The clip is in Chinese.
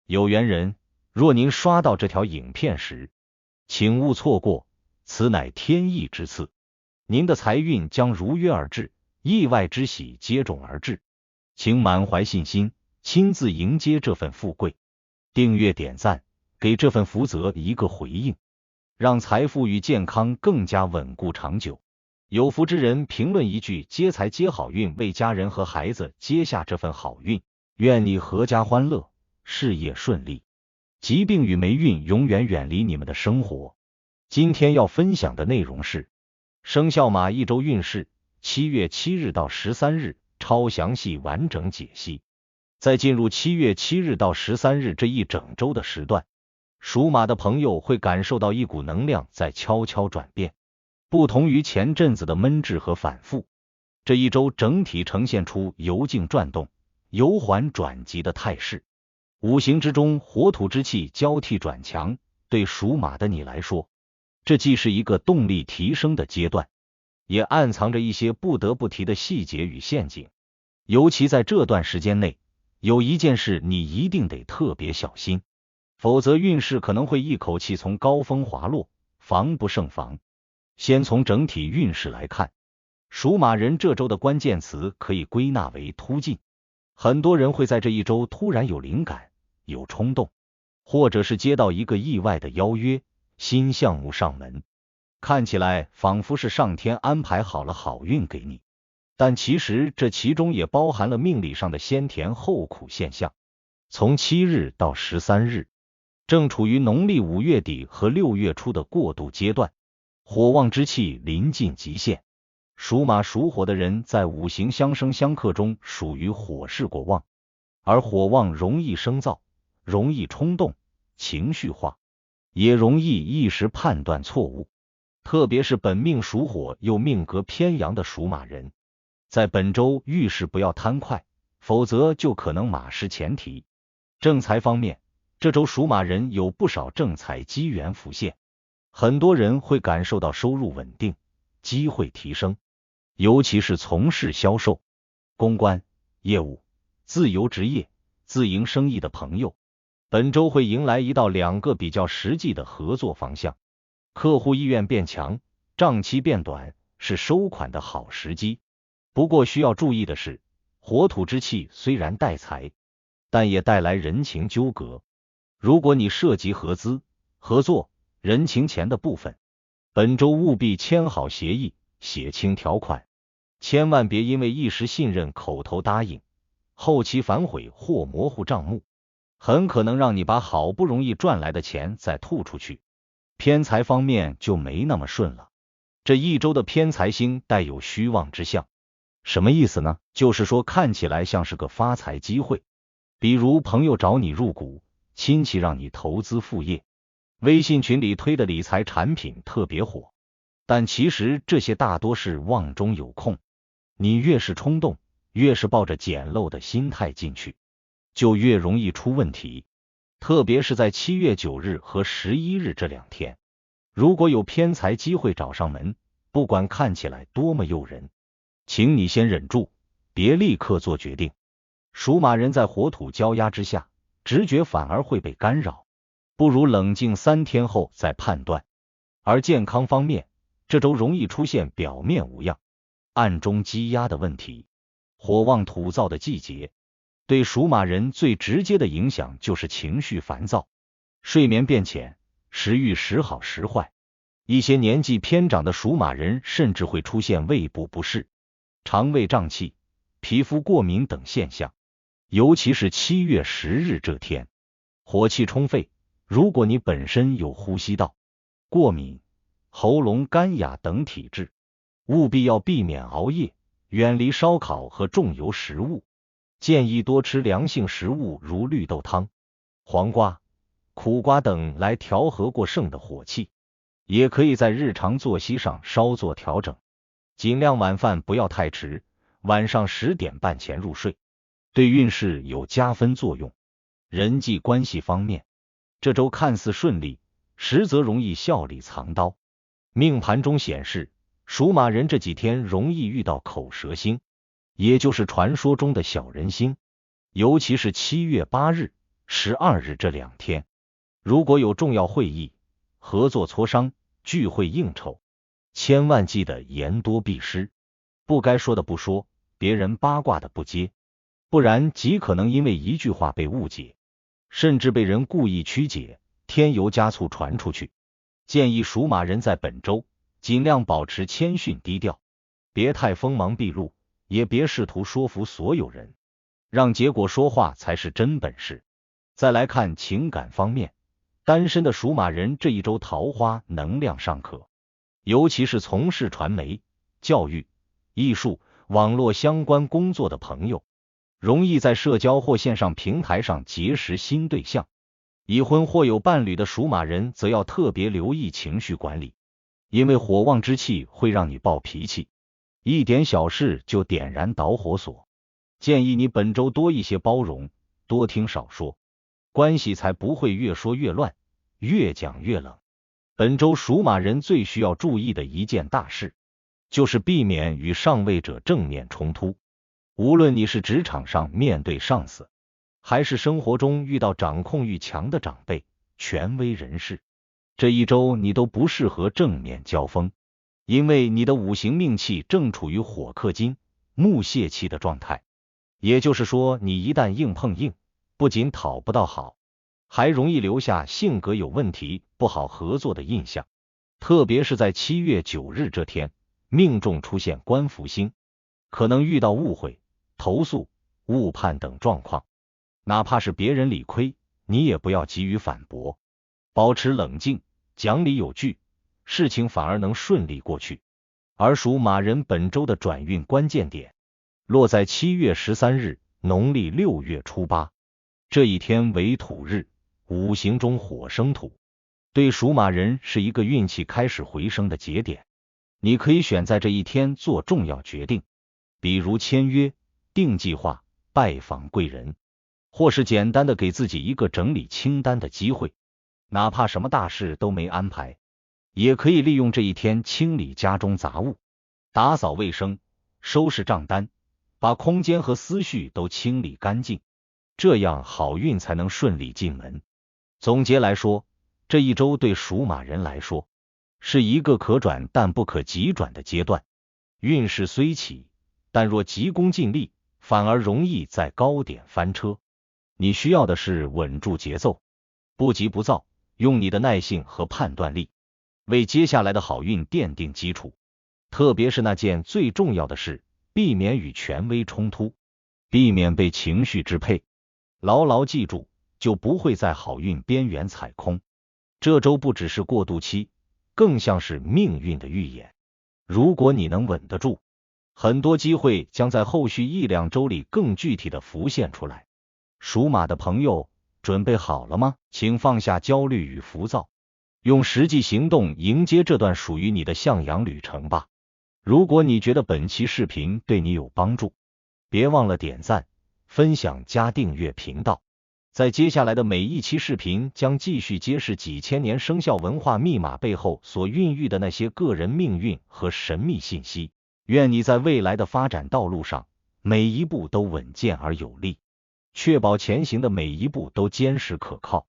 有缘人，若您刷到这条影片时，请勿错过，此乃天意之赐，您的财运将如约而至，意外之喜接踵而至，请满怀信心，亲自迎接这份富贵。订阅点赞，给这份福泽一个回应，让财富与健康更加稳固长久。有福之人评论一句接财接好运，为家人和孩子接下这份好运，愿你阖家欢乐，事业顺利，疾病与霉运永远远离你们的生活。今天要分享的内容是生肖马一周运势，7月7日到13日，超详细完整解析。在进入7月7日到13日这一整周的时段，属马的朋友会感受到一股能量在悄悄转变，不同于前阵子的闷滞和反复，这一周整体呈现出由静转动、由缓转急的态势。五行之中，火土之气交替转强，对属马的你来说，这既是一个动力提升的阶段，也暗藏着一些不得不提的细节与陷阱。尤其在这段时间内，有一件事你一定得特别小心，否则运势可能会一口气从高峰滑落，防不胜防。先从整体运势来看，属马人这周的关键词可以归纳为突进。很多人会在这一周突然有灵感、有冲动，或者是接到一个意外的邀约，新项目上门，看起来仿佛是上天安排好了好运给你，但其实这其中也包含了命理上的先甜后苦现象。从7日到13日，正处于农历5月底和6月初的过渡阶段，火旺之气临近极限。属马属火的人在五行相生相克中属于火势过旺，而火旺容易生躁，容易冲动、情绪化，也容易一时判断错误。特别是本命属火又命格偏阳的属马人，在本周遇事不要贪快，否则就可能马失前蹄。正财方面，这周属马人有不少正财机缘浮现，很多人会感受到收入稳定，机会提升，尤其是从事销售、公关、业务、自由职业、自营生意的朋友，本周会迎来1到2个比较实际的合作方向，客户意愿变强，账期变短，是收款的好时机。不过需要注意的是，火土之气虽然带财，但也带来人情纠葛。如果你涉及合资、合作、人情钱的部分，本周务必签好协议，写清条款，千万别因为一时信任口头答应，后期反悔或模糊账目，很可能让你把好不容易赚来的钱再吐出去。偏财方面就没那么顺了，这一周的偏财星带有虚旺之象。什么意思呢？就是说看起来像是个发财机会，比如朋友找你入股，亲戚让你投资副业，微信群里推的理财产品特别火，但其实这些大多是旺中有空，你越是冲动，越是抱着捡漏的心态进去，就越容易出问题。特别是在7月9日和11日这2天，如果有偏财机会找上门，不管看起来多么诱人，请你先忍住，别立刻做决定。属马人在火土交压之下，直觉反而会被干扰，不如冷静3天后再判断。而健康方面，这周容易出现表面无恙，暗中积压的问题。火旺土燥的季节，对属马人最直接的影响就是情绪烦躁，睡眠变浅，食欲时好时坏。一些年纪偏长的属马人甚至会出现胃部不适、肠胃胀气、皮肤过敏等现象。尤其是7月10日这天，火气充沛，如果你本身有呼吸道过敏、喉咙干哑等体质，务必要避免熬夜，远离烧烤和重油食物，建议多吃凉性食物，如绿豆汤、黄瓜、苦瓜等来调和过剩的火气。也可以在日常作息上稍作调整，尽量晚饭不要太迟，晚上10点半前入睡，对运势有加分作用。人际关系方面，这周看似顺利，实则容易笑里藏刀。命盘中显示，属马人这几天容易遇到口舌星，也就是传说中的小人星。尤其是7月8日， 12日这2天，如果有重要会议、合作磋商、聚会应酬，千万记得言多必失，不该说的不说，别人八卦的不接，不然极可能因为一句话被误解，甚至被人故意曲解，添油加醋传出去。建议属马人在本周尽量保持谦逊低调，别太锋芒毕露，也别试图说服所有人，让结果说话才是真本事。再来看情感方面，单身的属马人这一周桃花能量尚可，尤其是从事传媒、教育、艺术、网络相关工作的朋友，容易在社交或线上平台上结识新对象。已婚或有伴侣的属马人则要特别留意情绪管理，因为火旺之气会让你暴脾气，一点小事就点燃导火索。建议你本周多一些包容，多听少说，关系才不会越说越乱，越讲越冷。本周属马人最需要注意的一件大事，就是避免与上位者正面冲突。无论你是职场上面对上司，还是生活中遇到掌控欲强的长辈、权威人士，这一周你都不适合正面交锋，因为你的五行命气正处于火克金、木泄气的状态。也就是说，你一旦硬碰硬，不仅讨不到好，还容易留下性格有问题、不好合作的印象。特别是在7月9日这天，命中出现官福星，可能遇到误会、投诉、误判等状况。哪怕是别人理亏，你也不要急于反驳，保持冷静，讲理有据，事情反而能顺利过去。而属马人本周的转运关键点落在7月13日，农历6月初8，这一天为土日，五行中火生土，对属马人是一个运气开始回升的节点。你可以选在这一天做重要决定，比如签约、定计划、拜访贵人，或是简单的给自己一个整理清单的机会。哪怕什么大事都没安排，也可以利用这一天清理家中杂物，打扫卫生，收拾账单，把空间和思绪都清理干净，这样好运才能顺利进门。总结来说，这一周对属马人来说是一个可转但不可急转的阶段，运势虽起，但若急功近利，反而容易在高点翻车。你需要的是稳住节奏，不急不躁，用你的耐性和判断力为接下来的好运奠定基础。特别是那件最重要的事，避免与权威冲突，避免被情绪支配。牢牢记住，就不会在好运边缘踩空。这周不只是过渡期，更像是命运的预演。如果你能稳得住，很多机会将在后续1-2周里更具体的浮现出来。属马的朋友，准备好了吗？请放下焦虑与浮躁，用实际行动迎接这段属于你的向阳旅程吧。如果你觉得本期视频对你有帮助，别忘了点赞、分享加订阅频道。在接下来的每一期视频将继续揭示几千年生肖文化密码背后所孕育的那些个人命运和神秘信息。愿你在未来的发展道路上，每一步都稳健而有力，确保前行的每一步都坚实可靠。